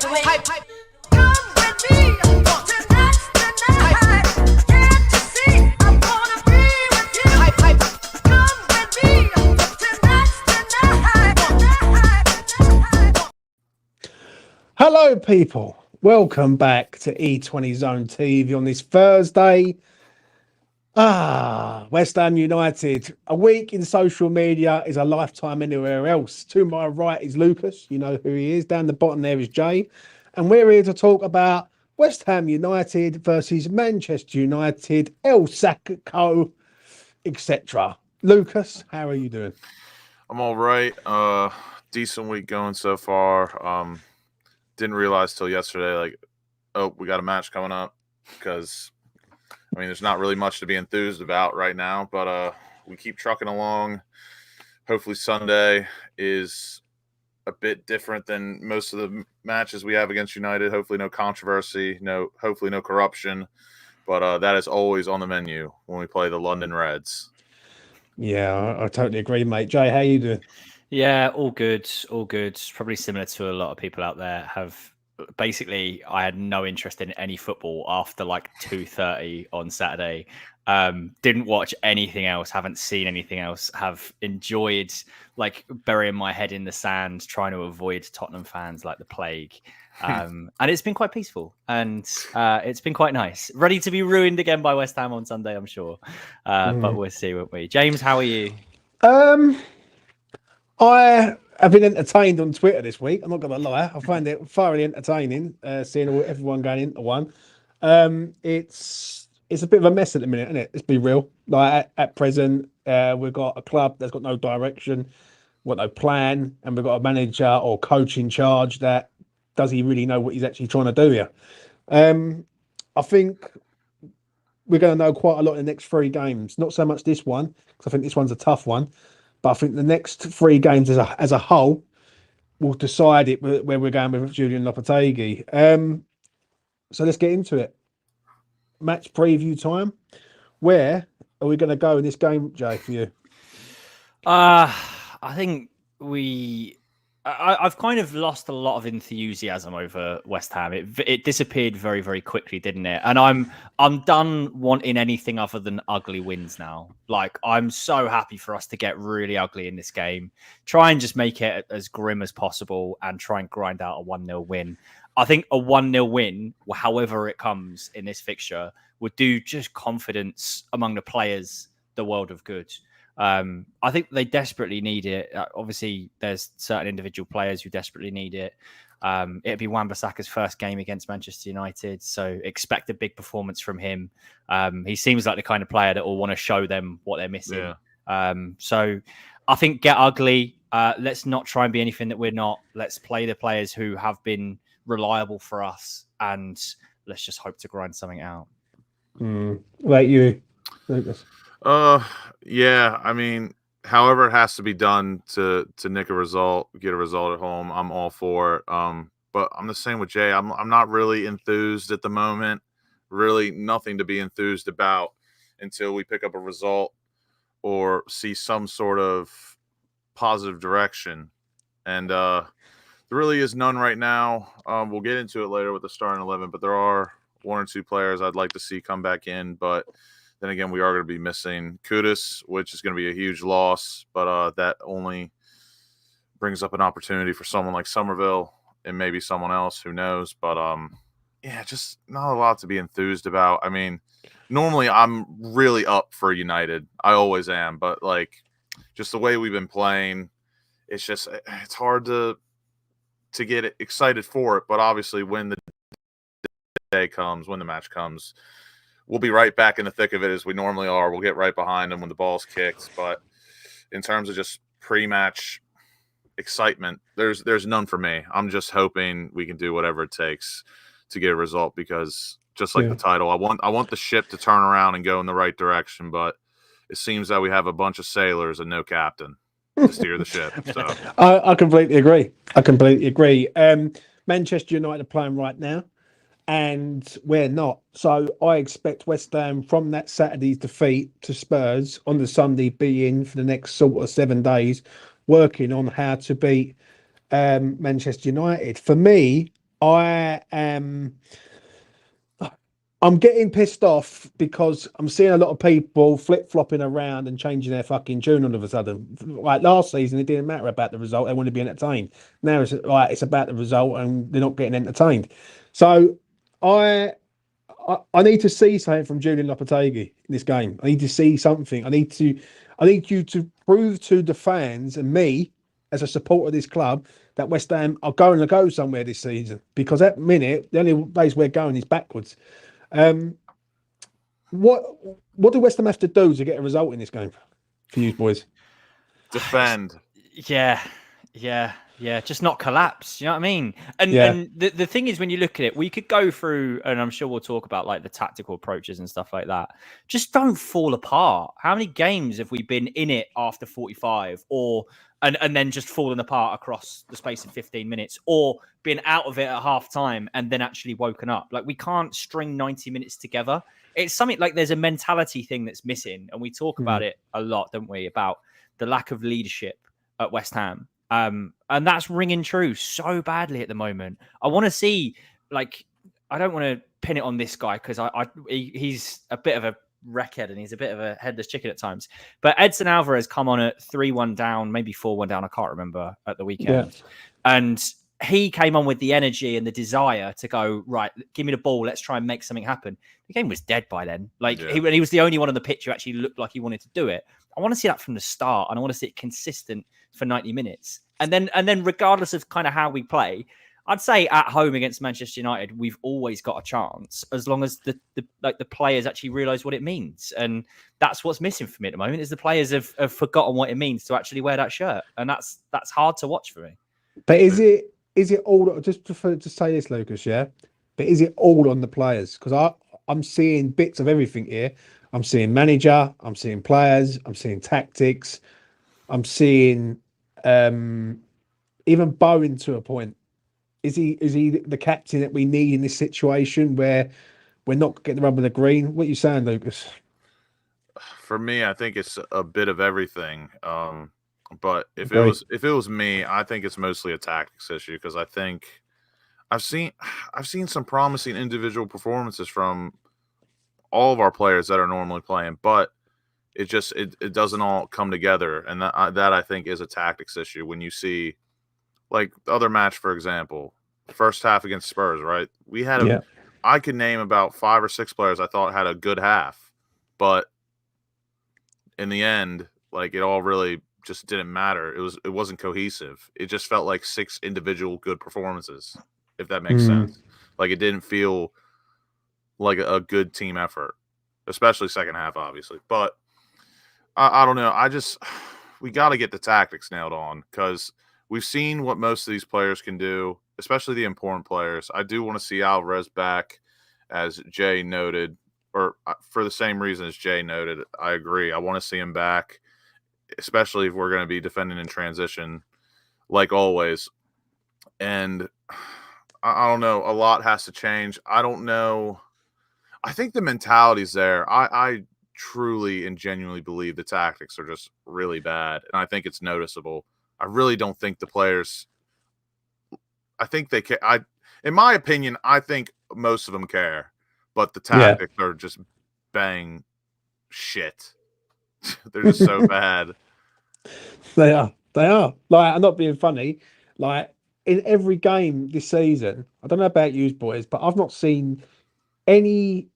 Hype, hype. Come with me tonight's the night. Can't you see? I wanna be with you. Hype, hype. Come with me tonight's the night. Hello, people. Welcome back to E20 Zone TV on this Thursday. West Ham United. A week in social media is a lifetime anywhere else. To my right is Lucas. You know who he is. Down the bottom there is Jay. And we're here to talk about West Ham United versus Manchester United, El Sacco, etc. Lucas, how are you doing? I'm all right. Decent week going so far. Didn't realize till yesterday, we got a match coming up because, there's not really much to be enthused about right now, but we keep trucking along. Hopefully Sunday is a bit different than most of the matches we have against United. Hopefully no controversy, hopefully no corruption, but that is always on the menu when we play the London Reds. Yeah, I totally agree, mate. Jay, how you doing? Yeah, all good, all good. Probably similar to a lot of people out there have. Basically, I had no interest in any football after 2:30 on Saturday. Didn't watch anything else, haven't seen anything else, have enjoyed burying my head in the sand, trying to avoid Tottenham fans like the plague. And it's been quite peaceful and it's been quite nice. Ready to be ruined again by West Ham on Sunday, I'm sure. But we'll see, won't we? James, how are you? I have been entertained on Twitter this week. I'm not going to lie. I find it thoroughly entertaining seeing everyone going into one. It's a bit of a mess at the minute, isn't it? Let's be real. At present, we've got a club that's got no direction, got no plan, and we've got a manager or coach in charge that does he really know what he's actually trying to do here? I think we're going to know quite a lot in the next 3 games. Not so much this one, because I think this one's a tough one. But I think the next 3 games as a whole will decide it where we're going with Julian Lopetegui. So let's get into it. Match preview time. Where are we going to go in this game, Jay, for you? I think I've kind of lost a lot of enthusiasm over West Ham. It disappeared very, very quickly, didn't it? And I'm done wanting anything other than ugly wins now. I'm so happy for us to get really ugly in this game. Try and just make it as grim as possible and try and grind out a 1-0 win. I think a 1-0 win, however it comes in this fixture, would do just confidence among the players the world of good. I think they desperately need it. Obviously, there's certain individual players who desperately need it. It'll be Wan-Bissaka's first game against Manchester United, so expect a big performance from him. He seems like the kind of player that will want to show them what they're missing. Yeah. So I think get ugly. Let's not try and be anything that we're not. Let's play the players who have been reliable for us, and let's just hope to grind something out. Like you, Lucas. Yeah, however it has to be done to nick a result, get a result at home, I'm all for it. But I'm the same with Jay. I'm not really enthused at the moment. Really nothing to be enthused about until we pick up a result or see some sort of positive direction. And there really is none right now. We'll get into it later with the starting 11, but there are 1 or 2 players I'd like to see come back in, but then again, we are going to be missing Kudus, which is going to be a huge loss, but that only brings up an opportunity for someone like Somerville and maybe someone else, who knows. But, just not a lot to be enthused about. Normally I'm really up for United. I always am. But, just the way we've been playing, it's hard to get excited for it. But obviously when the day comes, when the match comes, we'll be right back in the thick of it as we normally are. We'll get right behind them when the ball's kicked. But in terms of just pre-match excitement, there's none for me. I'm just hoping we can do whatever it takes to get a result, because just like the title, I want the ship to turn around and go in the right direction. But it seems that we have a bunch of sailors and no captain to steer the ship. So I completely agree. Manchester United are playing right now, and we're not. So I expect West Ham from that Saturday's defeat to Spurs on the Sunday be in for the next sort of 7 days, working on how to beat Manchester United. For me, I'm getting pissed off because I'm seeing a lot of people flip-flopping around and changing their fucking tune all of a sudden. Like last season, it didn't matter about the result; they want to be entertained. Now it's about the result, and they're not getting entertained. So I need to see something from Julian Lopetegui in this game. I need to see something. I need you to prove to the fans and me as a supporter of this club that West Ham are going to go somewhere this season. Because at the minute, the only place we're going is backwards. What do West Ham have to do to get a result in this game for you boys? Defend. Yeah. Just not collapse. You know what I mean? And the thing is, when you look at it, we could go through, and I'm sure we'll talk about like the tactical approaches and stuff like that. Just don't fall apart. How many games have we been in it after 45 and then just fallen apart across the space of 15 minutes, or been out of it at half time and then actually woken up? Like, we can't string 90 minutes together. It's something like there's a mentality thing that's missing. And we talk about it a lot, don't we? About the lack of leadership at West Ham. And that's ringing true so badly at the moment. I want to see, like, I don't want to pin it on this guy because he's a bit of a wreckhead and he's a bit of a headless chicken at times. But Edson Alvarez come on at 3-1 down, maybe 4-1 down. I can't remember at the weekend. Yeah. And he came on with the energy and the desire to go, right, give me the ball. Let's try and make something happen. The game was dead by then. Like, he was the only one on the pitch who actually looked like he wanted to do it. I want to see that from the start, and I want to see it consistent for 90 minutes. And then regardless of kind of how we play, I'd say at home against Manchester United, we've always got a chance as long as the players actually realise what it means. And that's what's missing for me at the moment, is the players have forgotten what it means to actually wear that shirt. And that's hard to watch for me. But is it all, just to say this, Lucas, yeah? But is it all on the players? Because I'm seeing bits of everything here. I'm seeing manager, I'm seeing players, I'm seeing tactics, I'm seeing even Bowen to a point. Is he the captain that we need in this situation where we're not getting the rub of the green? What are you saying, Lucas? For me, I think it's a bit of everything. But if it was me, I think it's mostly a tactics issue, because I think I've seen some promising individual performances from all of our players that are normally playing, but it doesn't all come together, and that I think is a tactics issue. When you see, like, the other match, for example, first half against Spurs, right? We had I could name about 5 or 6 players I thought had a good half, but in the end, like, it all really just didn't matter. It wasn't cohesive. It just felt like 6 individual good performances, if that makes sense. Like, it didn't feel like a good team effort, especially second half, obviously. But I don't know. We got to get the tactics nailed on, because we've seen what most of these players can do, especially the important players. I do want to see Alvarez back, as Jay noted, or for the same reason as Jay noted. I agree. I want to see him back, especially if we're going to be defending in transition, like always. And I don't know. A lot has to change. I don't know. I think the mentality's there. I truly and genuinely believe the tactics are just really bad, and I think it's noticeable. I really don't think the players. I think they care. In my opinion, I think most of them care, but the tactics are just bang shit. They're just so bad. They are. Like, I'm not being funny. Like, in every game this season, I don't know about you boys, but I've not seen anything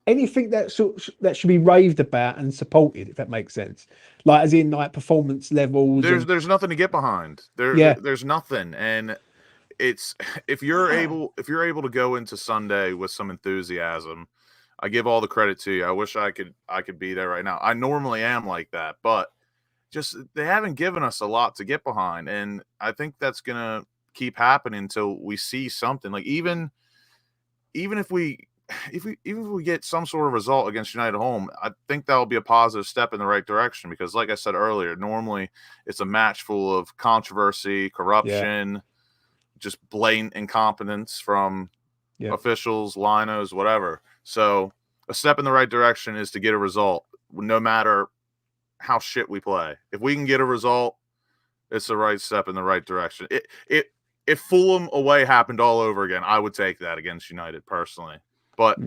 that should be raved about and supported, if that makes sense. Like, as in, like, performance levels. There's nothing to get behind. There's nothing, and it's if you're able to go into Sunday with some enthusiasm, I give all the credit to you. I wish I could be there right now. I normally am like that, but just they haven't given us a lot to get behind, and I think that's gonna keep happening until we see something. Like, even if we get some sort of result against United at home, I think that will be a positive step in the right direction, because, like I said earlier, normally it's a match full of controversy, corruption, just blatant incompetence from officials, linos, whatever. So a step in the right direction is to get a result, no matter how shit we play. If we can get a result, it's the right step in the right direction. if Fulham away happened all over again, I would take that against United personally. But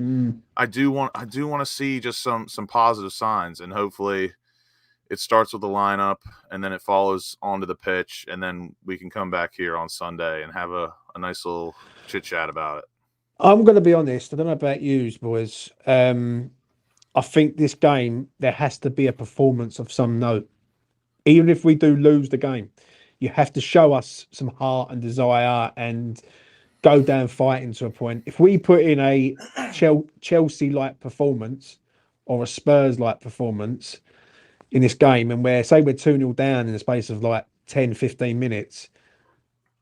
I do want to see just some positive signs, and hopefully it starts with the lineup and then it follows onto the pitch, and then we can come back here on Sunday and have a nice little chit chat about it. I'm going to be honest. I don't know about you, boys. I think this game, there has to be a performance of some note. Even if we do lose the game, you have to show us some heart and desire and go down fighting to a point. If we put in a Chelsea-like performance or a Spurs-like performance in this game, and we're 2-0 down in the space of like 10, 15 minutes,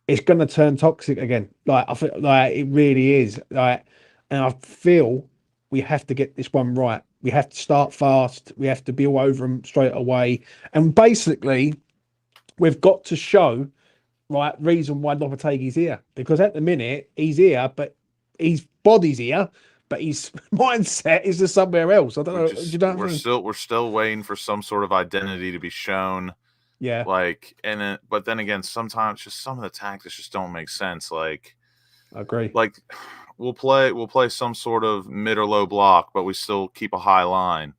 it's going to turn toxic again. Like, I feel like it really is. Like, and I feel we have to get this one right. We have to start fast. We have to be all over them straight away. And basically, we've got to show reason why Lopetegui's here. Because at the minute, he's here, but his body's here, but his mindset is just somewhere else. I don't know. Do you know what I mean? We're still waiting for some sort of identity to be shown. Yeah. But then again, sometimes just some of the tactics just don't make sense. Like, I agree. Like, we'll play some sort of mid or low block, but we still keep a high line,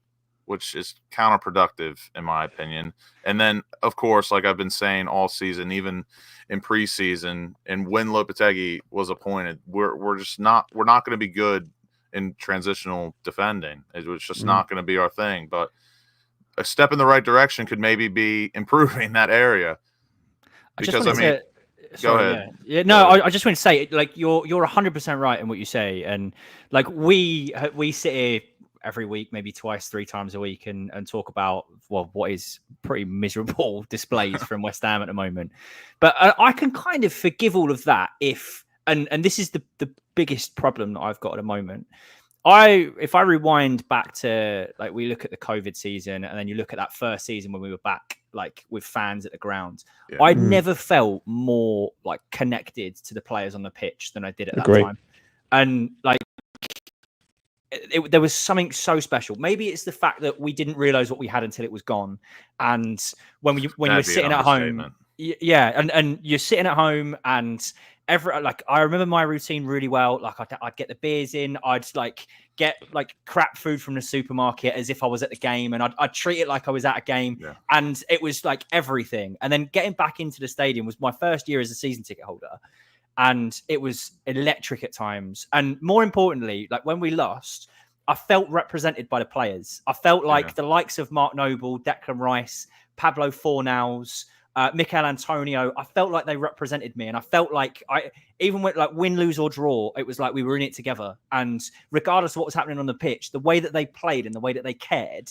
which is counterproductive in my opinion. And then, of course, like I've been saying all season, even in preseason, and when Lopetegui was appointed, we're not going to be good in transitional defending. It was just not going to be our thing. But a step in the right direction could maybe be improving that area. Because go ahead. Yeah, no, I just want to say, like, you're 100% right in what you say, and like we sit here every week, maybe twice, 3 times a week, and talk about what is pretty miserable displays from West Ham at the moment. But I can kind of forgive all of that if this is the biggest problem that I've got at the moment. If I rewind back to, like, we look at the COVID season, and then you look at that first season when we were back, like, with fans at the ground, I'd never felt more like connected to the players on the pitch than I did at that time. And like, there was something so special. Maybe it's the fact that we didn't realize what we had until it was gone. And when you were sitting at home, and you're sitting at home, and I remember my routine really well. Like, I'd get the beers in, I'd like get like crap food from the supermarket as if I was at the game, and I'd treat it like I was at a game. And it was like everything. And then getting back into the stadium was my first year as a season ticket holder, and it was electric at times. And more importantly, like, when we lost, I felt represented by the players. I felt like the likes of Mark Noble, Declan Rice, Pablo Fornals, Mikel Antonio, I felt like they represented me, and I felt like even with, like, win, lose or draw, it was like we were in it together. And regardless of what was happening on the pitch, the way that they played and the way that they cared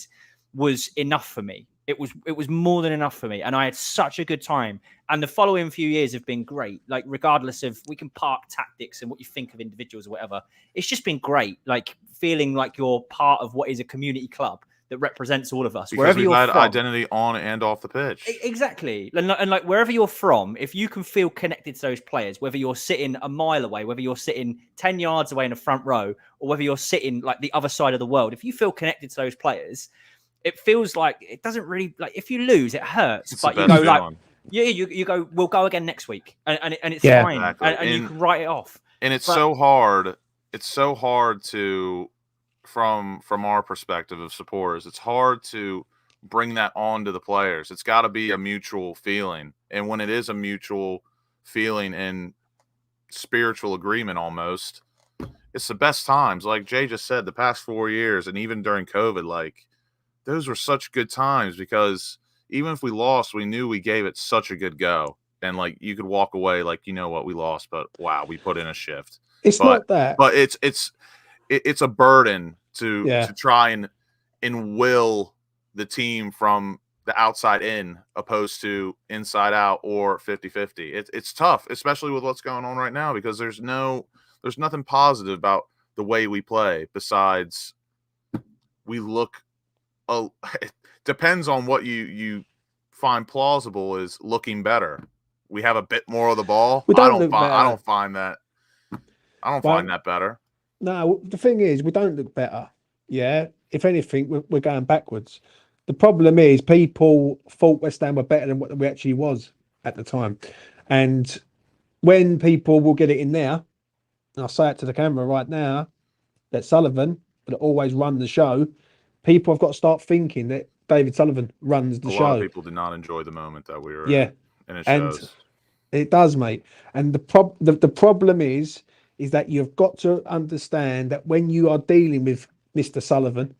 was enough for me. It was more than enough for me, and I had such a good time. And the following few years have been great. Like, regardless of, we can park tactics and what you think of individuals or whatever, it's just been great. Like, feeling like you're part of what is a community club that represents all of us. Because wherever we've you're had from, identity on and off the pitch. Exactly. And like, wherever you're from, if you can feel connected to those players, whether you're sitting a mile away, whether you're sitting 10 yards away in the front row, or whether you're sitting like the other side of the world, if you feel connected to those players, it feels like, it doesn't really, like, if you lose, it hurts. But you go like, you go, we'll go again next week. And it's fine. Exactly. And you can write it off. And it's so hard. It's so hard to, from our perspective of supporters, it's hard to bring that on to the players. It's got to be a mutual feeling. And when it is a mutual feeling and spiritual agreement almost, it's the best times. Like Jay just said, the past 4 years, and even during COVID, like, those were such good times, because even if we lost, we knew we gave it such a good go. And like, you could walk away like, you know what, we lost, but wow, we put in a shift. Not that. But it's a burden to try and will the team from the outside in, opposed to inside out or 50-50. It's tough, especially with what's going on right now, because there's nothing positive about the way we play besides we look. It depends on what you find plausible is looking better. We have a bit more of the ball. I don't find that better. No, the thing is, we don't look better. Yeah, if anything, we're going backwards. The problem is, people thought West Ham were better than what we actually was at the time, and when people will get it in there, and I'll say it to the camera right now, that Sullivan that always run the show, people have got to start thinking that David Sullivan runs the A show. lot of people did not enjoy the moment that we were Yeah, in, and it and shows. it does, mate. And the problem is that you've got to understand that when you are dealing with Mr. Sullivan,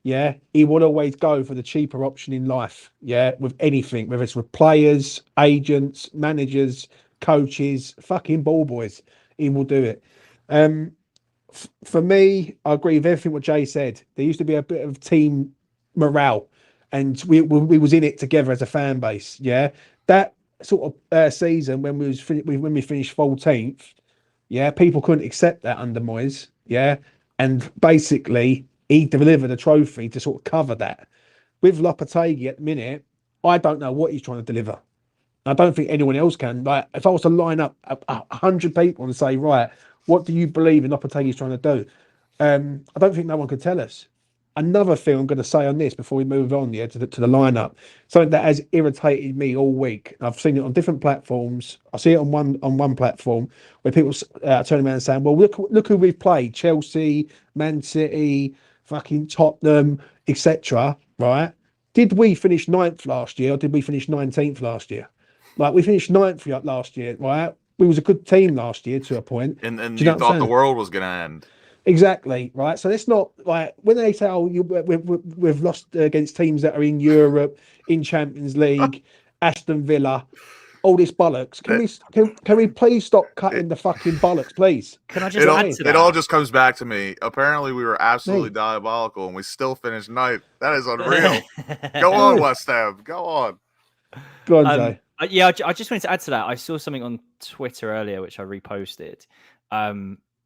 yeah, he will always go for the cheaper option in life. Yeah, with anything, whether it's with players, agents, managers, coaches, fucking ball boys, he will do it. Um, for me, I agree with everything what Jay said. There used to be a bit of team morale, and we was in it together as a fan base. Yeah, that sort of season when when we finished 14th, yeah, people couldn't accept that under Moyes. Yeah, and basically he delivered a trophy to sort of cover that. With Lopetegui at the minute, I don't know what he's trying to deliver. I don't think anyone else can. Like, if I was to line up 100 people and say, right, what do you believe in Lopetegui's trying to do? I don't think no one could tell us. Another thing I'm going to say on this before we move on, yeah, to the lineup, something that has irritated me all week. I've seen it on different platforms. I see it on one platform where people turn around and saying, "Well, look who we've played: Chelsea, Man City, fucking Tottenham, etc." Right? Did we finish 9th last year, or did we finish 19th last year? Like, we finished 9th last year, right? We was a good team last year to a point. And Do you know you what I'm thought the saying? world was going to end. Exactly, right. So it's not like when they say, "Oh, we've lost against teams that are in Europe, in Champions League, Aston Villa, all this bollocks." Can we please stop cutting the fucking bollocks, please? Can I Do you just know what I add mean? to It all that? just comes back to me. Apparently, we were absolutely Mate. diabolical, and we still finished ninth. That is unreal. Go on, West Ham. Go on. Go on, Jay. Yeah, I just wanted to add to that. I saw something on Twitter earlier, which I reposted.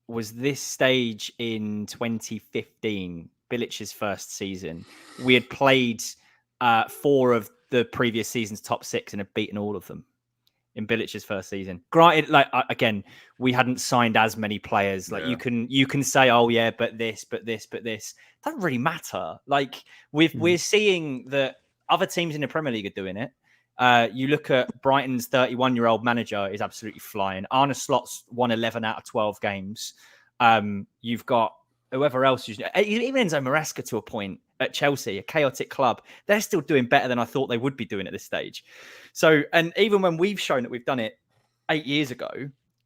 Was this stage in 2015, Bilic's first season? We had played 4 of the previous season's top 6 and had beaten all of them in Bilic's first season. Granted, like again, we hadn't signed as many players. Like Yeah. you can say, oh yeah, but this. Doesn't really matter. Like we're seeing that other teams in the Premier League are doing it. You look at Brighton's 31-year-old manager is absolutely flying. Arne Slot's won 11 out of 12 games. You've got whoever else, even Enzo Maresca to a point at Chelsea, a chaotic club. They're still doing better than I thought they would be doing at this stage. So, and even when we've shown that we've done it 8 years ago,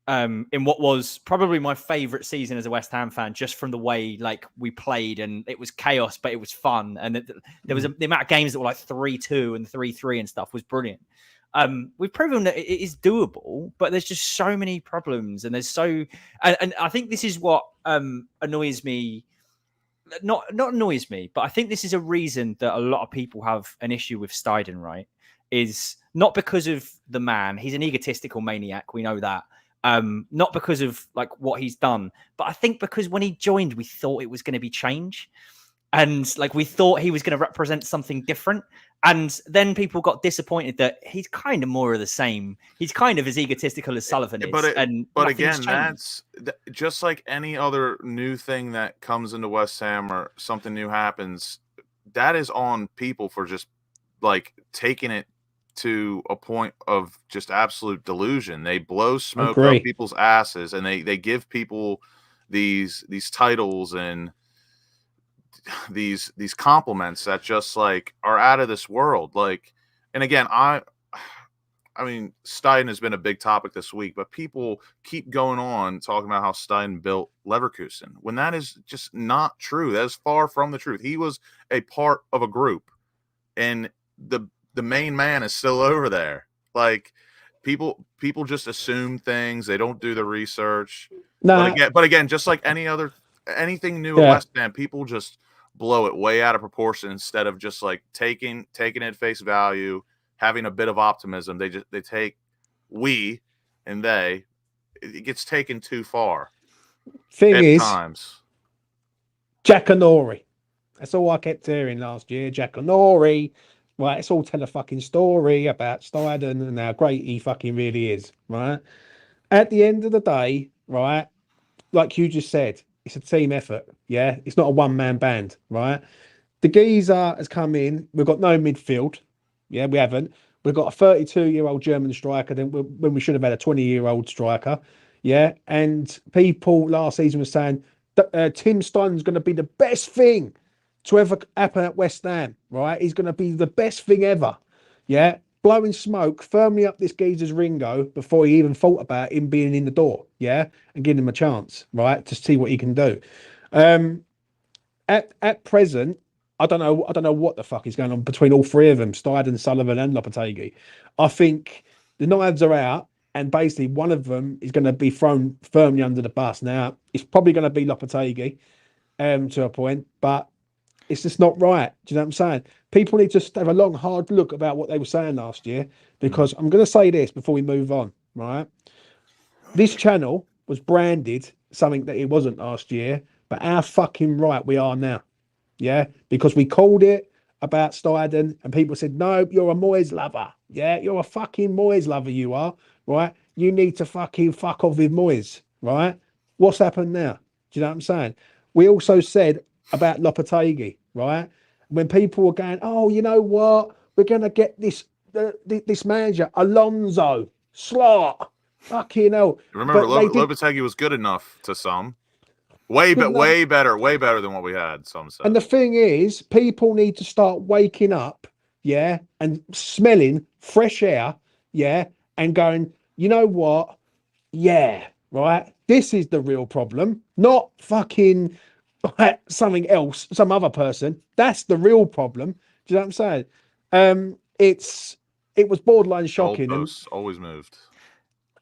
in what was probably my favourite season as a West Ham fan, just from the way like we played, and it was chaos, but it was fun, and there was the amount of games that were like 3-2 and 3-3 and stuff was brilliant. We've proven that it is doable, but there's just so many problems, and and I think this is what annoys me. Not annoys me, but I think this is a reason that a lot of people have an issue with Steiden, right? Is not because of the man. He's an egotistical maniac. We know that. Not because of like what he's done, but I think because when he joined, we thought it was going to be change. And like we thought he was going to represent something different. And then people got disappointed that he's kind of more of the same. He's kind of as egotistical as Sullivan is. But again, that's just like any other new thing that comes into West Ham or something new happens. That is on people for just like taking it to a point of just absolute delusion. They blow smoke up people's asses, and they give people these titles and these compliments that just like are out of this world. Like, and again, I mean, Stein has been a big topic this week, but people keep going on talking about how Stein built Leverkusen when that is just not true. That is far from the truth. He was a part of a group, and the main man is still over there. Like people just assume things. They don't do the research. But again, just like anything new at West Ham, people just blow it way out of proportion instead of just like taking it at face value, having a bit of optimism. They take it gets taken too far. Thing is, times. Jackanory. That's all I kept hearing last year. Jackanory. Right, it's all tell a fucking story about Steiden and how great he fucking really is, right? At the end of the day, right, like you just said, it's a team effort, yeah? It's not a one-man band, right? The geezer has come in. We've got no midfield. Yeah, we haven't. We've got a 32-year-old German striker when we should have had a 20-year-old striker. Yeah. And people last season were saying that Tim Stein's going to be the best thing to ever happen at West Ham, right? He's going to be the best thing ever. Yeah. Blowing smoke firmly up this geezer's Ringo before he even thought about him being in the door. Yeah. And giving him a chance, right? To see what he can do. At present, I don't know what the fuck is going on between all three of them, Steiden, Sullivan, and Lopetegui. I think the knives are out, and basically one of them is going to be thrown firmly under the bus. Now, it's probably going to be Lopetegui, to a point, but it's just not right. Do you know what I'm saying? People need to have a long, hard look about what they were saying last year, because I'm going to say this before we move on, right? This channel was branded something that it wasn't last year, but how fucking right we are now. Yeah, because we called it about Steiden and people said, no, you're a Moyes lover. Yeah, you're a fucking Moyes lover, you are, right? You need to fucking fuck off with Moyes, right? What's happened now? Do you know what I'm saying? We also said about Lopetegui, right? When people were going, oh, you know what? We're going to get this manager, Alonso, Slot, fucking hell. Remember, But they did- Lopetegui was good enough to some. Way better than what we had, some said. And the thing is, people need to start waking up, yeah, and smelling fresh air, yeah, and going, you know what? Yeah, right. This is the real problem, not fucking something else, some other person. That's the real problem. Do you know what I'm saying? It was borderline shocking. And Goalposts always moved.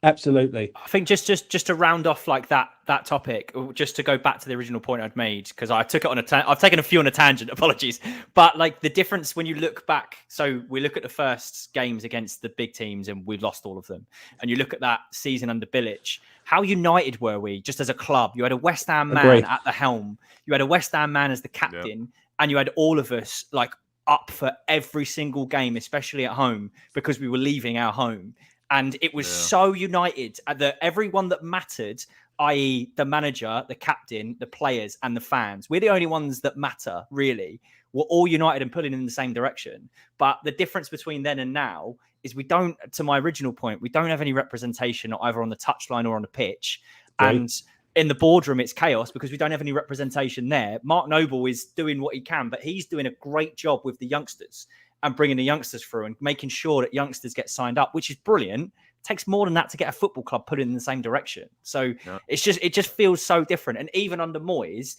absolutely. I think just to round off like that topic, just to go back to the original point I'd made, because I took it on I've taken a few on a tangent, apologies. But like the difference when you look back, so we look at the first games against the big teams and we've lost all of them. And you look at that season under Bilic, how united were we just as a club? You had a West Ham man Agreed. at the helm, you had a West Ham man as the captain, and you had all of us like up for every single game, especially at home, because we were leaving our home. And it was so united that everyone that mattered, i.e. the manager, the captain, the players and the fans, we're the only ones that matter, really. We're all united and pulling in the same direction. But the difference between then and now is we don't, to my original point, we don't have any representation either on the touchline or on the pitch. Right. And in the boardroom, it's chaos because we don't have any representation there. Mark Noble is doing what he can, but he's doing a great job with the youngsters and bringing the youngsters through and making sure that youngsters get signed up, which is brilliant. It takes more than that to get a football club put in the same direction. So it just feels so different. And even under Moyes,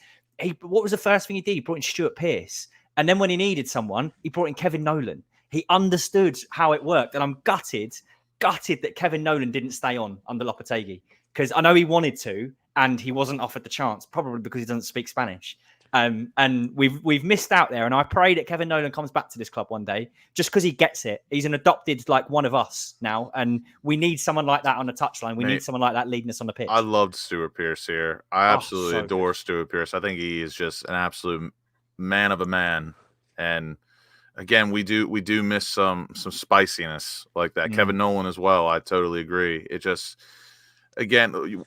what was the first thing he did? He brought in Stuart Pearce. And then when he needed someone, he brought in Kevin Nolan. He understood how it worked. And I'm gutted that Kevin Nolan didn't stay on under Lopetegui, because I know he wanted to, and he wasn't offered the chance, probably because he doesn't speak Spanish. And we've missed out there. And I pray that Kevin Nolan comes back to this club one day, just because he gets it. He's an adopted, like, one of us now. And we need someone like that on the touchline. We need someone like that leading us on the pitch. I loved Stuart Pearce here. I absolutely adore Stuart Pearce. I think he is just an absolute man of a man. And again, we do miss some spiciness like that. Kevin Nolan as well. I totally agree. It just, again,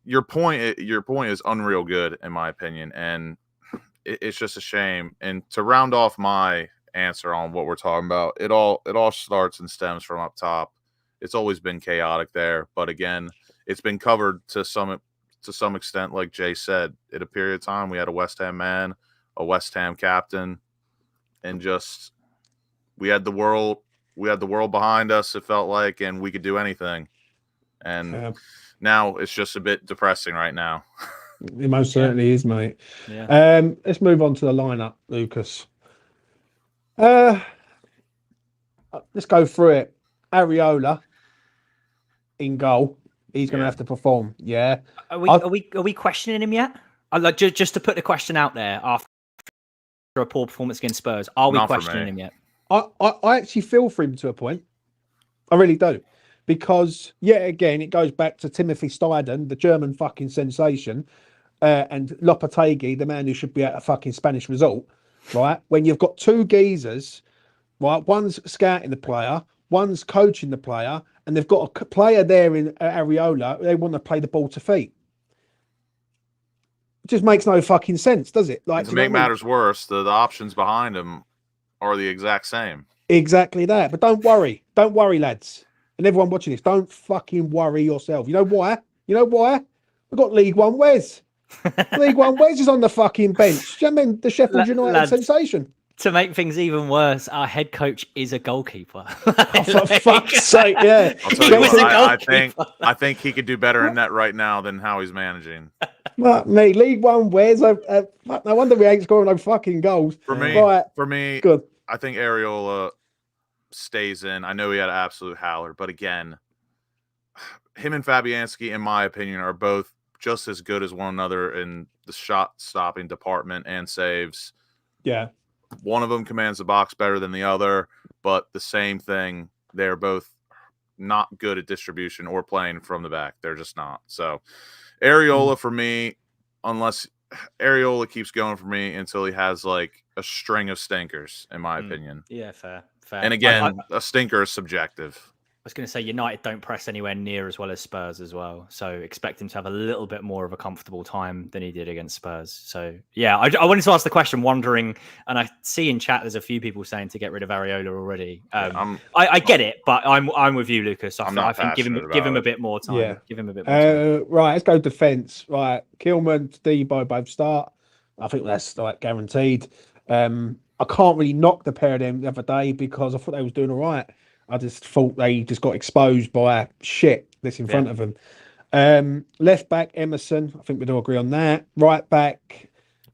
your point is unreal good in my opinion. And it's just a shame. And to round off my answer on what we're talking about, it all starts and stems from up top. It's always been chaotic there, but again, it's been covered to some extent. Like Jay said, at a period of time, we had a West Ham man, a West Ham captain, and just we had the world behind us. It felt like, and we could do anything. And now it's just a bit depressing right now. It most certainly is, mate. Yeah. Let's move on to the lineup, Lucas. Let's go through it. Areola in goal. He's going to have to perform. Yeah. Are we questioning him yet? Like just to put the question out there after a poor performance against Spurs, are we questioning him yet? I actually feel for him to a point. I really do. Because, again, it goes back to Timothy Steiden, the German fucking sensation, and Lopetegui, the man who should be at a fucking Spanish result, right? When you've got two geezers, right? One's scouting the player, one's coaching the player, and they've got a player there in Areola, they want to play the ball to feet. It just makes no fucking sense, does it? Like, to make matters worse, the options behind him are the exact same. Exactly that. But don't worry. don't worry, lads, and everyone watching this, don't fucking worry yourself. You know why? You know why? We've got League One Wes. League One Wes is on the fucking bench. Do you know what I mean the Sheffield United Lads, sensation? to make things even worse, our head coach is a goalkeeper. Oh, for fuck's sake, yeah. I'll tell He you was what, a goalkeeper. I think he could do better in net right now than how he's managing. Fuck me, League One Wes. Fuck, no wonder we ain't scoring no fucking goals. For me, Right, good. I think Areola stays in. I know he had an absolute howler, but again, him and Fabianski, in my opinion, are both just as good as one another in the shot stopping department and saves. Yeah. One of them commands the box better than the other, but the same thing. They're both not good at distribution or playing from the back. They're just not. So Areola for me, unless Areola keeps going for me until he has like a string of stinkers, in my opinion. Yeah, fair. And again, a stinker is subjective. I was going to say United don't press anywhere near as well as Spurs as well. So expect him to have a little bit more of a comfortable time than he did against Spurs. So yeah, I wanted to ask the question, wondering, and I see in chat there's a few people saying to get rid of Areola already. I get it, but I'm with you, Lucas. I think give him a bit more time. Yeah. Give him a bit more time. Right, let's go defence. Right, Kilman, Debo both start. I think that's like guaranteed. I can't really knock the pair of them the other day because I thought they was doing all right. I just thought they just got exposed by shit that's in front of them. Left back, Emerson. I think we'd all agree on that. Right back,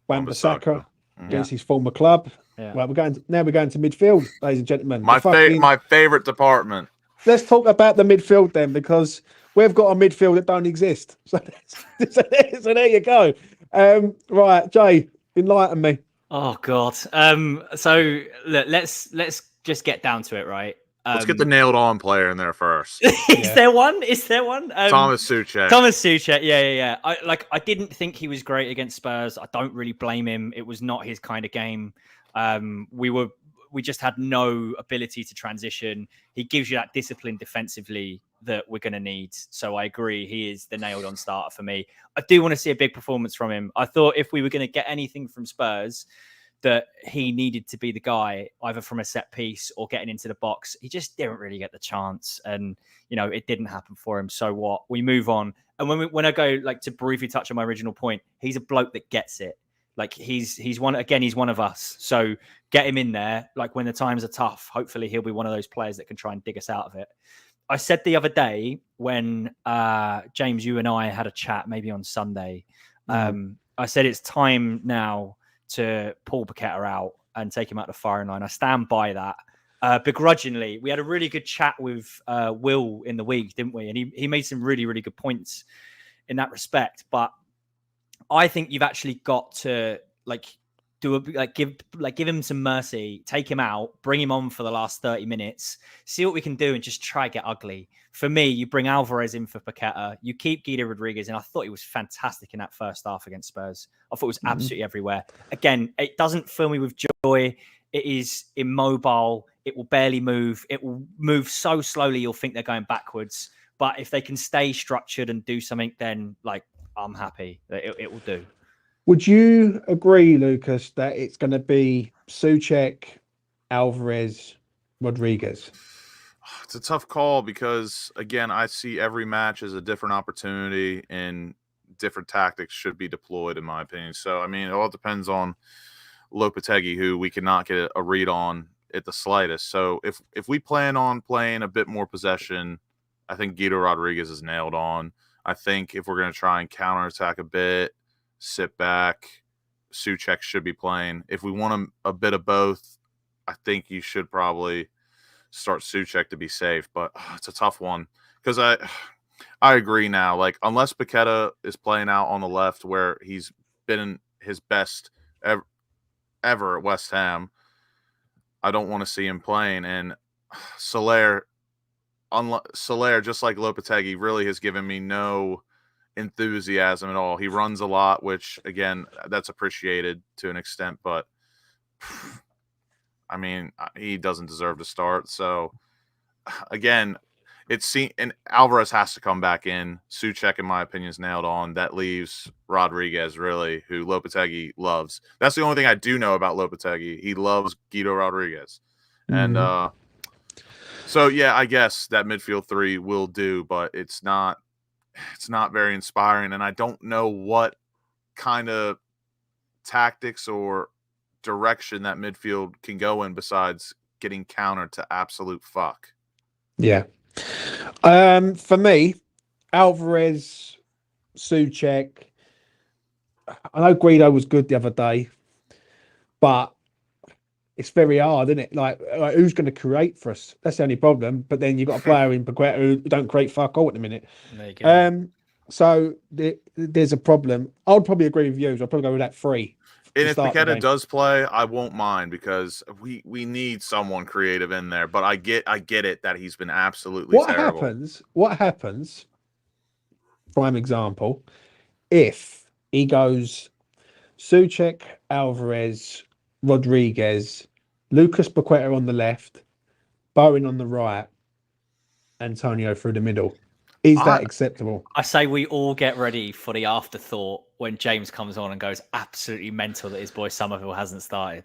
Wan-Bissaka against his former club. Yeah. Right, we're going to midfield, ladies and gentlemen. My favorite department. Let's talk about the midfield then, because we've got a midfield that don't exist. So there you go. Right, Jay, enlighten me. Oh God. So look, let's just get down to it, right? Let's get the nailed on player in there first. Is there one? Thomas Souček. Thomas Souček, yeah. I didn't think he was great against Spurs. I don't really blame him. It was not his kind of game. We just had no ability to transition. He gives you that discipline defensively that we're going to need. So I agree. He is the nailed on starter for me. I do want to see a big performance from him. I thought if we were going to get anything from Spurs, that he needed to be the guy either from a set piece or getting into the box. He just didn't really get the chance, and it didn't happen for him. So what? We move on. And when I go like to briefly touch on my original point, he's a bloke that gets it. Like he's one of us. So get him in there. Like when the times are tough, hopefully he'll be one of those players that can try and dig us out of it. I said the other day when James, you and I had a chat, maybe on Sunday. I said it's time now to pull Paqueta out and take him out the firing line. I stand by that. Begrudgingly, we had a really good chat with Will in the week, didn't we? And he made some really, really good points in that respect. But I think you've actually got to give him some mercy, take him out, bring him on for the last 30 minutes, see what we can do, and just try get ugly. For me, you bring Alvarez in for Paqueta, you keep Guido Rodriguez, and I thought he was fantastic in that first half against Spurs. I thought it was absolutely everywhere. Again, it doesn't fill me with joy. It is immobile. It will barely move. It will move so slowly you'll think they're going backwards. But if they can stay structured and do something, then I'm happy. It will do. Would you agree, Lucas, that it's going to be Souček, Alvarez, Rodriguez? It's a tough call because, again, I see every match as a different opportunity and different tactics should be deployed, in my opinion. So, I mean, it all depends on Lopetegui, who we cannot get a read on at the slightest. So, if we plan on playing a bit more possession, I think Guido Rodriguez is nailed on. I think if we're going to try and counterattack a bit, sit back, Souček should be playing. If we want a bit of both, I think you should probably start Souček to be safe. But it's a tough one because I agree now. Like, unless Paqueta is playing out on the left where he's been his best ever at West Ham, I don't want to see him playing. And Soler, just like Lopetegui, really has given me no enthusiasm at all. He runs a lot, which again, that's appreciated to an extent, but I mean, he doesn't deserve to start. So again, and Alvarez has to come back in. Souček, in my opinion, is nailed on. That leaves Rodriguez, really, who Lopetegui loves. That's the only thing I do know about Lopetegui. He loves Guido Rodriguez. And So yeah, I guess that midfield three will do, but it's not very inspiring, and I don't know what kind of tactics or direction that midfield can go in besides getting countered to absolute fuck. Yeah. For me, Alvarez, Souček. I know Guido was good the other day, but it's very hard, isn't it? Like who's going to create for us? That's the only problem. But then you've got a player in Paqueta who don't create fuck all at the minute. There you go. So there's a problem. I would probably agree with you. So I'll probably go with that 3. And if Paqueta does play, I won't mind because we need someone creative in there. But I get it that he's been absolutely terrible. What happens? Prime example, if he goes Souček, Alvarez, Rodriguez, Lucas Paqueta on the left, Bowen on the right, Antonio through the middle. Is that acceptable? I say we all get ready for the afterthought when James comes on and goes absolutely mental that his boy Somerville hasn't started.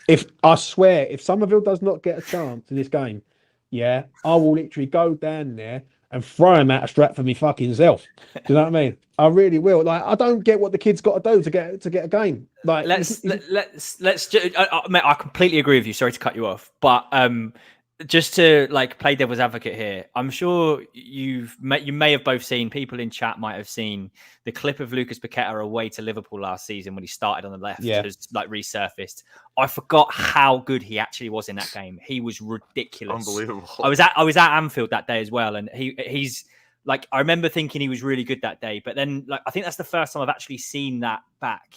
If Somerville does not get a chance in this game, yeah, I will literally go down there and throw him out a strap for me fucking self. Do you know what I mean? I really will. Like, I don't get what the kid's got to do to get a game. Like, let's. Mate, I completely agree with you. Sorry to cut you off, but just to like play devil's advocate here, I'm sure you may have both seen, people in chat might have seen the clip of Lucas Paqueta away to Liverpool last season when he started on the left. Yeah. Has like resurfaced. I forgot how good he actually was in that game. He was ridiculous. Unbelievable. I was at Anfield that day as well, and he's like, I remember thinking he was really good that day, but then like I think that's the first time I've actually seen that back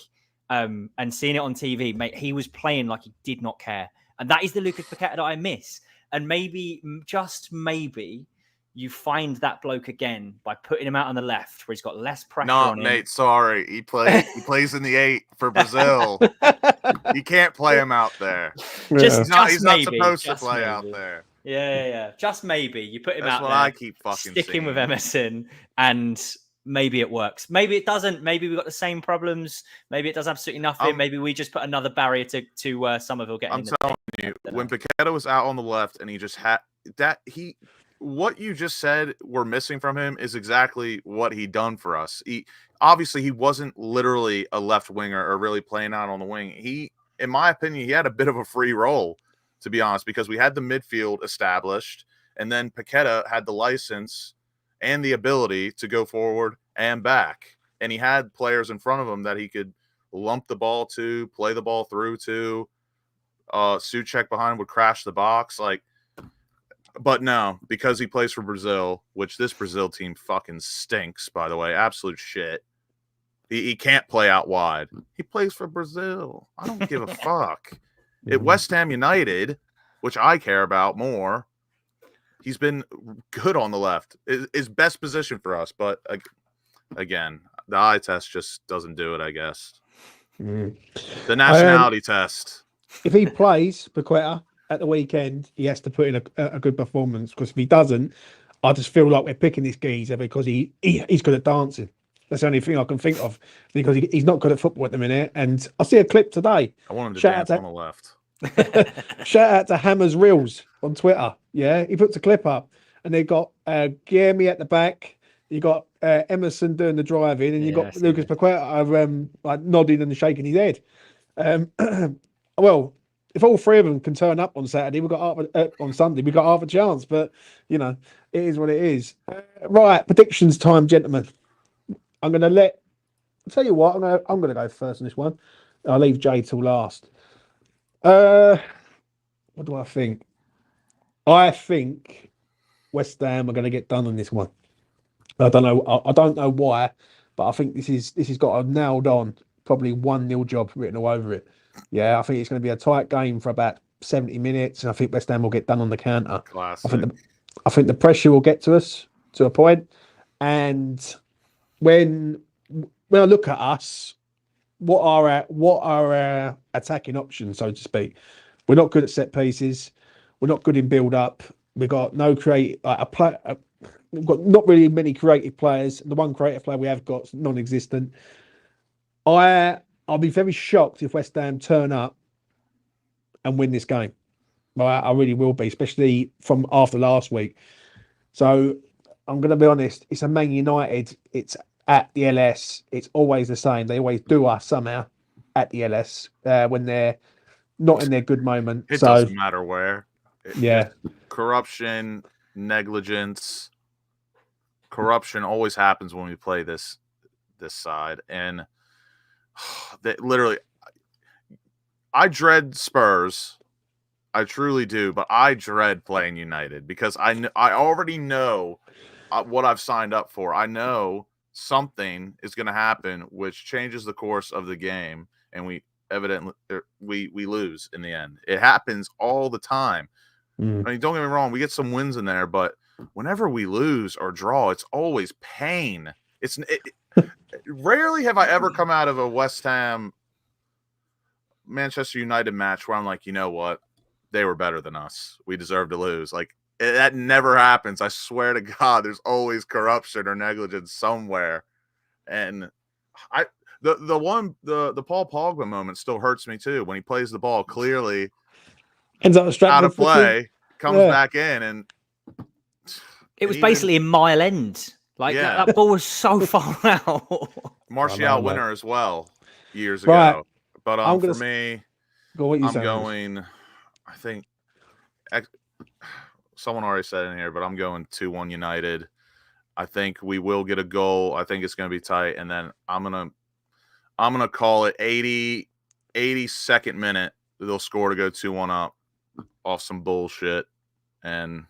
and seeing it on TV. Mate, he was playing like he did not care, and that is the Lucas Paqueta that I miss. And maybe, just maybe, you find that bloke again by putting him out on the left where he's got less pressure on him. Nate, sorry. He plays in the 8 for Brazil. You can't play him out there. He's not supposed to play out there. Yeah. Just maybe. You put him That's out what there. I keep fucking stick him with saying. Emerson, and maybe it works. Maybe it doesn't. Maybe we've got the same problems. Maybe it does absolutely nothing. Maybe we just put another barrier to Somerville getting in the telling you, when Paqueta was out on the left and he just had that, what you just said we're missing from him is exactly what he done for us. Obviously he wasn't literally a left winger or really playing out on the wing. He, in my opinion, he had a bit of a free role, to be honest, because we had the midfield established, and then Paqueta had the license and the ability to go forward and back. And he had players in front of him that he could lump the ball to, play the ball through to. Souček behind would crash the box. But no, because he plays for Brazil, which this Brazil team fucking stinks, by the way. Absolute shit. He can't play out wide. He plays for Brazil. I don't give a fuck. At West Ham United, which I care about more, he's been good on the left. His best position for us. But again, the eye test just doesn't do it, I guess. The nationality test. If he plays Paqueta at the weekend, he has to put in a good performance, because if he doesn't, I just feel like we're picking this geezer because he's good at dancing. That's the only thing I can think of, because he's not good at football at the minute. And I see a clip today. I want him to dance on the left. Shout out to Hammers Reels on Twitter. Yeah, he puts a clip up, and they got Guilherme at the back. You got Emerson doing the driving, and you got Lucas Paqueta like nodding and shaking his head. Well, if all 3 of them can turn up on Saturday, on Sunday, we got half a chance. But you know, it is what it is. Right, predictions time, gentlemen. I'll tell you what, I'm gonna go first on this one. I'll leave Jay till last. What do I think? I think West Ham are going to get done on this one. I don't know why, but I think this has got a nailed on, probably 1-0 job written all over it. Yeah, I think it's going to be a tight game for about 70 minutes, and I think West Ham will get done on the counter. Classic. I think the pressure will get to us to a point, and when I look at us, what are our attacking options, so to speak? We're not good at set pieces. We're not good in build up. We've got no creative. We've got not really many creative players. The one creative player we have got is non-existent. I'll be very shocked if West Ham turn up and win this game. Well, I really will be, especially from after last week. So I'm going to be honest. It's a Man United. It's at the LS. It's always the same. They always do us somehow at the LS when they're not in their good moment. It So doesn't matter where. yeah, Corruption, negligence, corruption always happens when we play this side, and literally, I dread Spurs. I truly do, but I dread playing United because I already know what I've signed up for. I know something is going to happen which changes the course of the game, and we lose in the end. It happens all the time. I mean, don't get me wrong, we get some wins in there, but whenever we lose or draw, it's always pain. Rarely have I ever come out of a West Ham Manchester United match where I'm like, you know what? They were better than us. We deserve to lose. Like, that never happens. I swear to God, there's always corruption or negligence somewhere. And the Paul Pogba moment still hurts me too when he plays the ball clearly ends up out of play, comes back in, and it was basically a mile end. Like that ball was so far out. Martial winner as well years ago. But for me, I'm going. I think someone already said in here, but I'm going 2-1 United. I think we will get a goal. I think it's going to be tight, and then I'm gonna call it 82nd minute. They'll score to go 2-1 up off some bullshit, and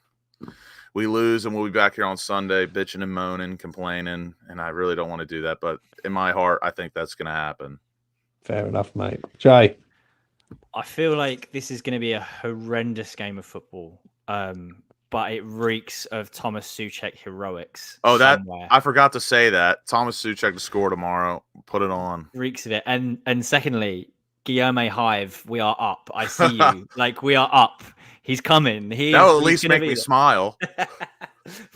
we lose, and we'll be back here on Sunday bitching and moaning, complaining, and I really don't want to do that, but in my heart, I think that's going to happen. Fair enough, mate. Jay? I feel like this is going to be a horrendous game of football, but it reeks of Thomas Souček heroics. Oh, somewhere. I forgot to say that. Thomas Souček to score tomorrow. Put it on. Reeks of it. And secondly, Guillaume Hive, we are up. I see you. Like, we are up. He's coming. That will at least make me smile.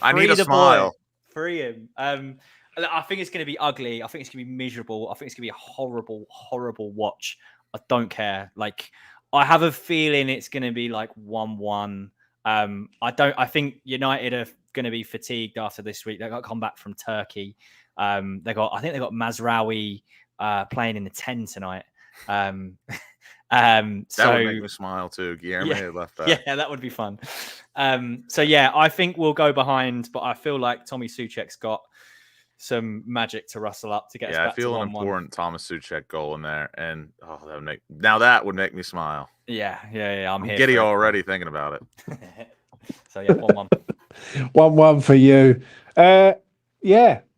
I need a smile. Free him. I think it's going to be ugly. I think it's going to be miserable. I think it's going to be a horrible, horrible watch. I don't care. Like, I have a feeling it's going to be like 1-1. I think United are going to be fatigued after this week. They got to come back from Turkey. I think they got Mazraoui playing in the 10 tonight. That would make me smile too. Guillermo left that. Yeah, that would be fun. I think we'll go behind, but I feel like Tommy Souček's got some magic to rustle up to get us back to 1-1. I feel an important Thomas Souček goal in there, and that would make me smile. Yeah. I'm here. Giddy already thinking about it. 1-1. 1-1 for you. And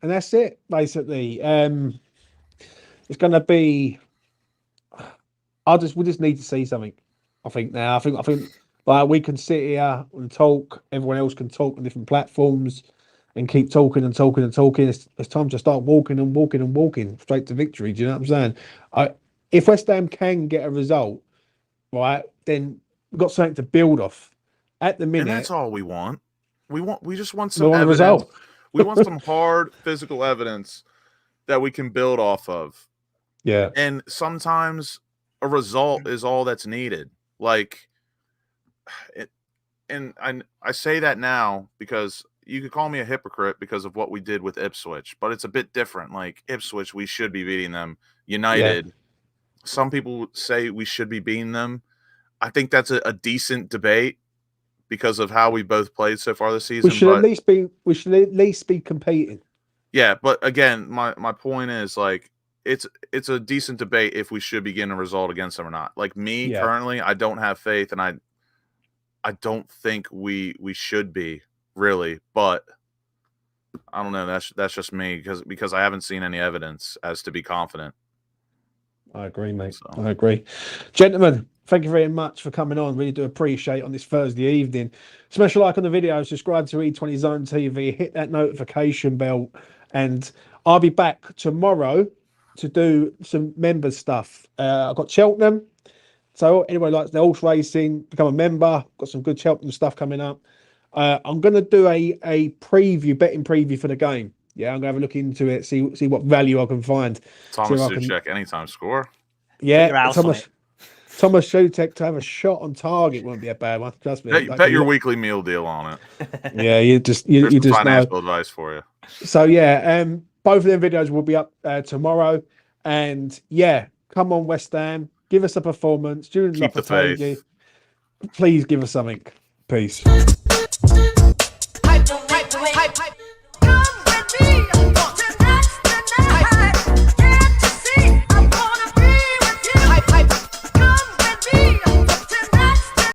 that's it basically. It's going to be. We just need to see something. I think now. I think like we can sit here and talk. Everyone else can talk on different platforms and keep talking and talking and talking. It's time to start walking and walking and walking straight to victory. Do you know what I'm saying? If West Ham can get a result, right, then we've got something to build off. At the minute, and that's all we want. We just want some evidence. Result. We want some hard physical evidence that we can build off of. Yeah. And sometimes a result is all that's needed. Like, I say that now because you could call me a hypocrite because of what we did with Ipswich, but it's a bit different. Like, Ipswich, we should be beating them. United, some people say we should be beating them. I think that's a decent debate because of how we both played so far this season. We should at least be competing. Yeah, but again, my point is, like, it's a decent debate if we should be getting a result against them or not. Like, currently, I don't have faith, and I don't think we should be, really, but I don't know. That's just me because I haven't seen any evidence as to be confident. I agree, mate. So. I agree. Gentlemen, thank you very much for coming on. Really do appreciate on this Thursday evening. Smash a like on the video, subscribe to E20 Zone TV, hit that notification bell, and I'll be back tomorrow to do some member stuff. I've got Cheltenham. So anyone who likes the horse racing, become a member. Got some good Cheltenham stuff coming up. I'm going to do a betting preview for the game. Yeah, I'm going to have a look into it, see what value I can find. Thomas Souček, anytime score. Yeah, Thomas Schutek to have a shot on target won't be a bad one. Trust me. Bet your weekly meal deal on it. Yeah, you just There's some just know. financial advice for you. So yeah, both of them videos will be up tomorrow, and yeah, come on West Ham, give us a performance. Julian Keep the Lopetegui, faith. please give us something. Peace. Hype, hype, hype, hype.